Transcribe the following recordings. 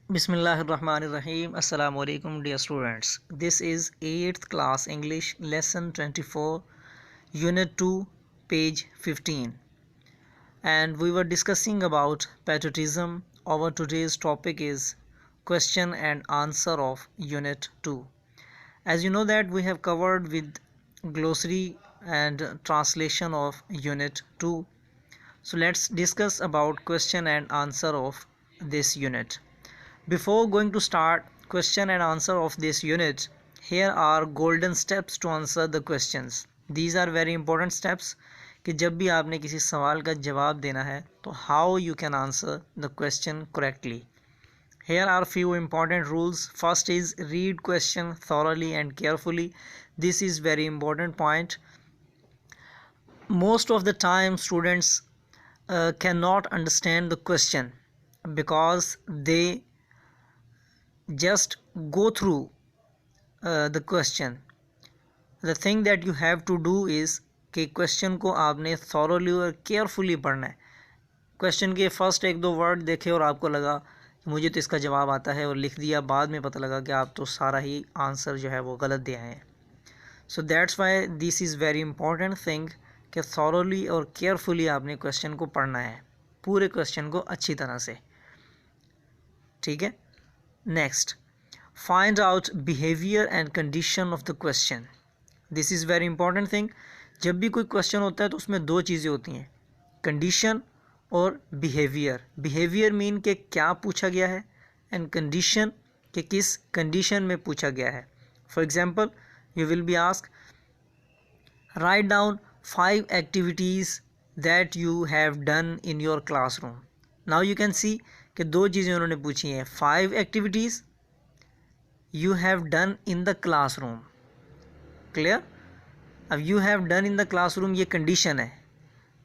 Bismillahirrahmanirrahim. Assalamu alaikum dear students. This is 8th class English lesson 24 unit 2 page 15 and we were discussing about patriotism. Our today's topic is question and answer of unit 2. As you know that we have covered with glossary and translation of unit 2. So let's discuss about question and answer of this unit. Before going to start question and answer of this unit, here are golden steps to answer the questions. These are very important steps कि जब भी आपने किसी सवाल का जवाब देना है तो how you can answer the question correctly. Here are few important rules. First is read question thoroughly and carefully. This is very important point. Most of the time students cannot understand the question because they just go through the question. The thing that you have to do is कि question को आपने thoroughly और carefully पढ़ना है. Question के first एक दो word देखे और आपको लगा कि मुझे तो इसका जवाब आता है और लिख दिया, बाद में पता लगा कि आप तो सारा ही आंसर जो है वो गलत दे आए हैं. So that's why this is very important thing कि thoroughly और carefully आपने क्वेश्चन को पढ़ना है, पूरे क्वेश्चन को अच्छी तरह से. ठीक है. Next, find out behavior and condition of the question. This is very important thing. जब भी कोई क्वेश्चन होता है तो उसमें दो चीज़ें होती हैं, कंडीशन और बिहेवियर. बिहेवियर मीन कि क्या पूछा गया है एंड कंडीशन कि किस कंडीशन में पूछा गया है. For example you will be ask write down 5 activities that you have done in your classroom. Now you can see कि दो चीज़ें उन्होंने पूछी हैं, 5 activities you have done in the classroom. Clear. अब you have done in the classroom ये condition है,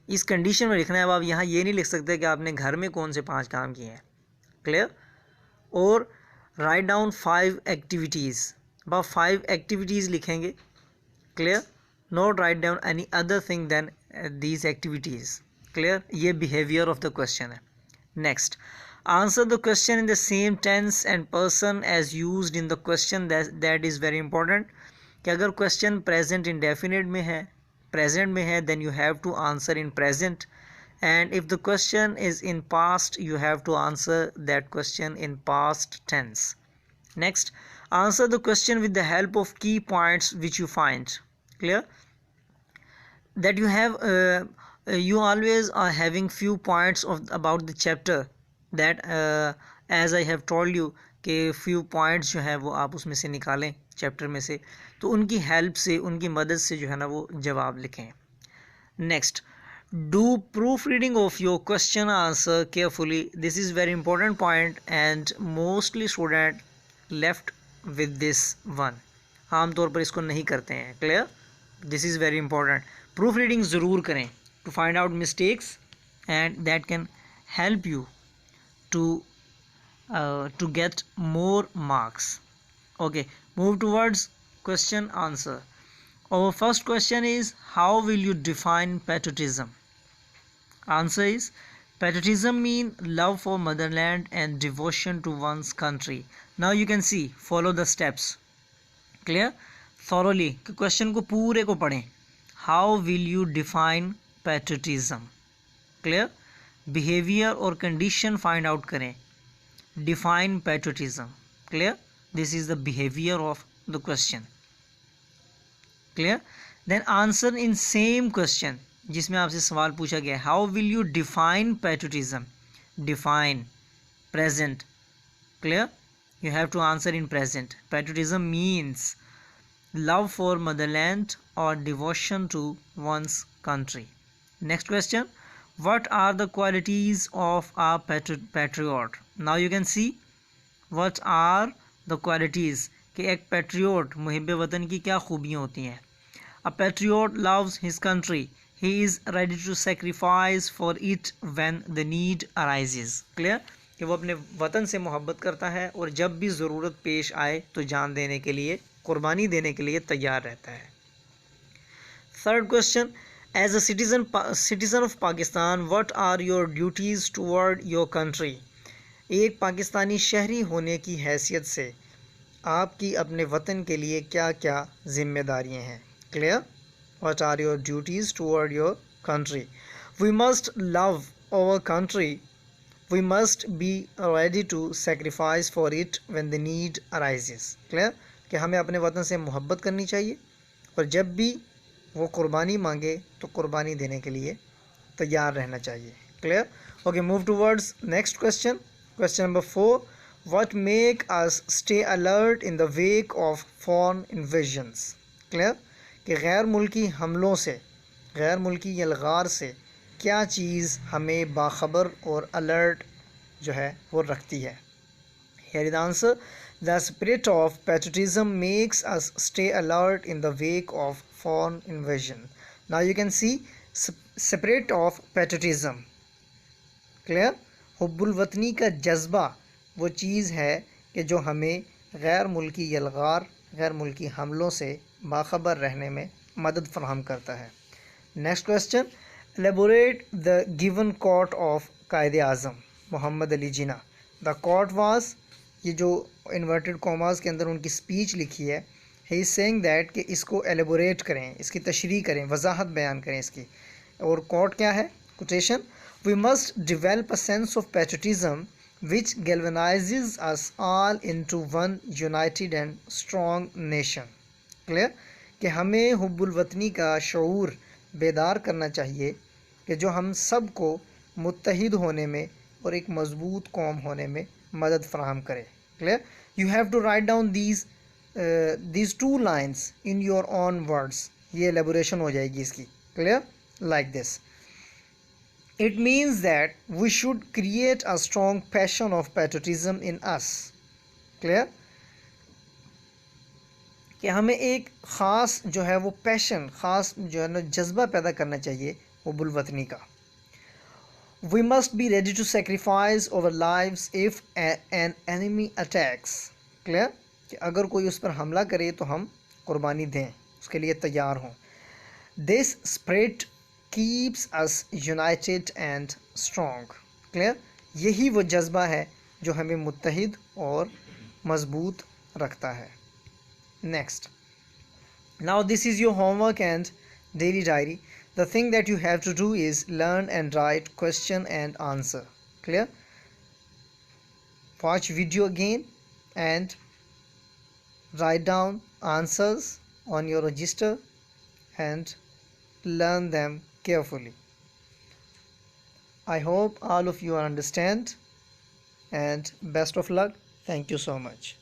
इस कंडीशन में लिखना है. अब आप यहाँ ये नहीं लिख सकते कि आपने घर में कौन से 5 काम किए हैं. क्लियर. और राइट डाउन 5 एक्टिविटीज़, अब आप 5 एक्टिविटीज़ लिखेंगे. Clear. Not write down any other thing than these activities. Clear. ये बिहेवियर ऑफ द क्वेश्चन है. Next, answer the question in the same tense and person as used in the question. That is very important कि अगर question present indefinite में है, present में है, then you have to answer in present, and if the question is in past you have to answer that question in past tense. Next, answer the question with the help of key points which you find. Clear. That you have you always are having few points of about the chapter that as I have told you कि few points जो है वो आप उसमें से निकालें chapter में से, तो उनकी हेल्प से, उनकी मदद से जो है ना वो जवाब लिखें. Next, do proof reading of your question answer carefully. This is very important point and mostly student left with this one. आमतौर पर इसको नहीं करते हैं. Clear. This is very important. Proof reading ज़रूर करें to find out mistakes and that can help you to get more marks. Okay, move towards question answer. Our first question is, how will you define patriotism? Answer is, patriotism mean love for motherland and devotion to one's country. Now you can see, follow the steps. Clear. Thoroughly question को पूरे को पढ़ें. How will you define patriotism? Clear. Behaviour और condition find out करें. Define patriotism. Clear. This is the behaviour of the question. Clear. Then answer in same question जिसमें आपसे सवाल पूछा गया, how will you define patriotism. Define present. Clear. You have to answer in present. Patriotism means love for motherland और devotion to one's country. Next question, what are the qualities of a patriot? Now you can see what are the qualities कि एक patriot मुहिब वतन की क्या खूबियाँ होती हैं. A patriot loves his country. He is ready to sacrifice for it when the need arises. Clear. कि वो अपने वतन से मोहब्बत करता है और जब भी ज़रूरत पेश आए तो जान देने के लिए, कुर्बानी देने के लिए तैयार रहता है. Third question, as a citizen of Pakistan, what are your duties toward your country? एक पाकिस्तानी शहरी होने की हैसियत से आपकी अपने वतन के लिए क्या क्या जिम्मेदारियां हैं? Clear? What are your duties toward your country? We must love our country. We must be ready to sacrifice for it when the need arises. Clear? कि हमें अपने वतन से मोहब्बत करनी चाहिए और जब भी वो कुर्बानी मांगे तो कुर्बानी देने के लिए तैयार रहना चाहिए. Clear? Okay, move towards next question. Question number 4. What make us stay alert in the wake of foreign invasions? Clear? कि गैर मुल्की हमलों से, गैर मुल्की यलगार से क्या चीज़ हमें बाखबर और अलर्ट जो है वो रखती है? Here is the answer. The spirit of patriotism makes us stay alert in the wake of foreign invasion. Now you can see spirit of patriotism. Clear? हुब्बुल वतनी का जज्बा वो चीज़ है कि जो हमें गैर मुल्की यलगार, गैर मुल्की हमलों से बाखबर रहने में मदद फराहम करता है. Next question. Elaborate the given quote of Quaid-e Azam Mohammad Ali Jinnah. The quote was, ये जो इन्वर्टेड कॉमास के अंदर उनकी स्पीच लिखी है, ही इज़ सेइंग दैट कि इसको एलेबोरेट करें, इसकी तशरीह करें, वजाहत बयान करें इसकी. और कोट क्या है? Quotation. We must develop a sense of patriotism which galvanizes us all into one united and strong nation. Clear? कि हमें हुब्बुल वतनी का शऊर बेदार करना चाहिए कि जो हम सब को मुत्तहिद होने में और एक मजबूत कौम होने में मदद फराहम करे. Clear? You have to write down these two lines in your own words. ये एलेबोरेशन हो जाएगी इसकी. Clear? Like this. It means that we should create a strong passion of patriotism in us. Clear? कि हमें एक ख़ास जो है वो पैशन, ख़ास जो है ना जज्बा पैदा करना चाहिए हुब्बुल वतनी का. We must be ready to sacrifice our lives if an enemy attacks. Clear? कि अगर कोई उस पर हमला करे तो हम कुर्बानी दें, उसके लिए तैयार हों. This spirit keeps us united and strong. Clear? यही वो जज्बा है जो हमें मुत्तहिद और मजबूत रखता है. Next. Now this is your homework and daily diary. The thing that you have to do is learn and write question and answer. Clear? Watch video again and write down answers on your register and learn them carefully. I hope all of you understand and best of luck. Thank you so much.